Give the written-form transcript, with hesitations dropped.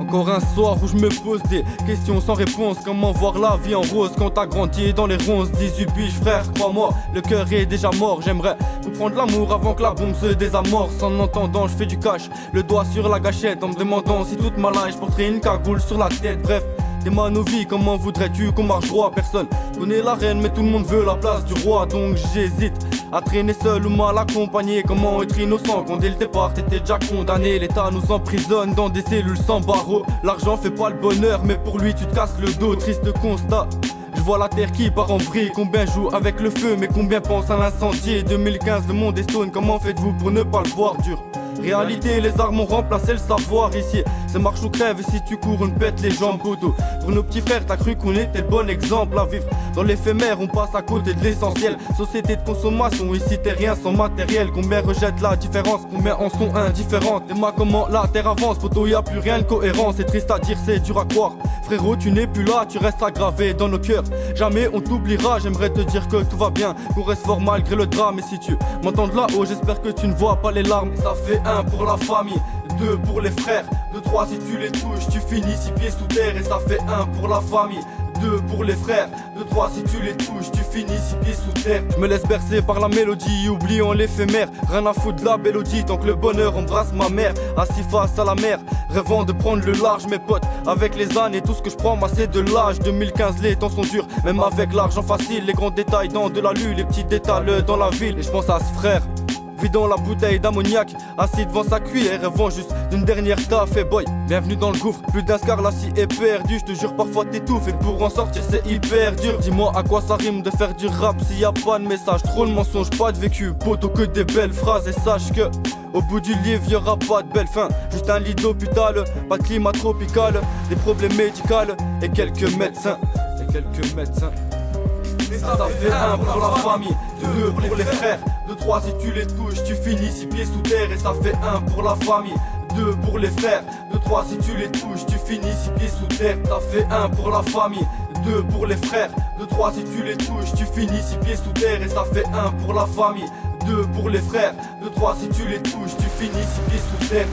Encore un soir où je me pose des questions sans réponse. Comment voir la vie en rose quand t'as grandi dans les ronces. 18 piges frère, crois-moi, le cœur est déjà mort. J'aimerais comprendre l'amour avant que la bombe se désamorce. En entendant je fais du cash, le doigt sur la gâchette. En me demandant si toute ma life je porterais une cagoule sur la tête. Bref, t'es ma novie, comment voudrais-tu qu'on marche droit? Personne connaît la reine mais tout le monde veut la place du roi. Donc j'hésite à traîner seul ou mal accompagné. Comment être innocent quand dès le départ t'étais déjà condamné? L'État nous emprisonne dans des cellules sans barreaux. L'argent fait pas le bonheur mais pour lui tu te casses le dos. Triste constat, je vois la terre qui part en vrille. Combien jouent avec le feu mais combien pensent à l'incendie? 2015 le monde est stone, comment faites-vous pour ne pas le voir dur? Réalité, les armes ont remplacé le savoir ici. C'est marche ou crève et si tu cours on te pète les jambes poteau. Pour nos petits frères t'as cru qu'on était le bon exemple à vivre. Dans l'éphémère on passe à côté de l'essentiel. Société de consommation, ici t'es rien sans matériel. Combien rejettent la différence, combien en sont indifférentes? Et moi comment la terre avance, poteau y'a plus rien de cohérent. C'est triste à dire, c'est dur à croire. Frérot tu n'es plus là, tu restes gravé dans nos cœurs. Jamais on t'oubliera, j'aimerais te dire que tout va bien, qu'on reste fort malgré le drame. Et si tu m'entends de là-haut, j'espère que tu ne vois pas les larmes. Ça fait 1 pour la famille, 2 pour les frères, 2, 3 si tu les touches, tu finis 6 pieds sous terre. Et ça fait 1 pour la famille, 2 pour les frères, 2, 3 si tu les touches, tu finis 6 pieds sous terre. Je me laisse bercer par la mélodie, oubliant l'éphémère. Rien à foutre de la mélodie tant que le bonheur embrasse ma mère. Assis face à la mer, rêvant de prendre le large. Mes potes, avec les années, tout ce que je prends moi c'est de l'âge. 2015 les temps sont durs, même avec l'argent facile. Les grands détails dans de la lue, les petits détails dans la ville. Et je pense à ce frère vidant la bouteille d'ammoniac, assis devant sa cuillère, rêvant juste d'une dernière taf. Et boy, bienvenue dans le gouffre, plus d'un scar, la scie est perdue. Je te jure parfois t'étouffes et pour en sortir c'est hyper dur. Dis-moi à quoi ça rime de faire du rap s'il y a pas de message. Trop de mensonges, pas de vécu, poteau que des belles phrases. Et sache que au bout du livre y'aura pas de belle fin. Juste un lit d'hôpital, pas de climat tropical, des problèmes médicaux et quelques médecins. Et ça fait 1 pour la famille, 2 pour les frères, 2, 3 si tu les touches, tu finis 6 pieds sous terre. Et ça fait 1 pour la famille, 2 pour les frères, 2, 3 si tu les touches, tu finis 6 pieds sous terre. Ça fait 1 pour la famille, 2 pour les frères, 2, 3 si tu les touches, tu finis 6 pieds sous terre. Et ça fait 1 pour la famille, 2 pour les frères, 2, 3 si tu les touches, tu finis 6 pieds sous terre.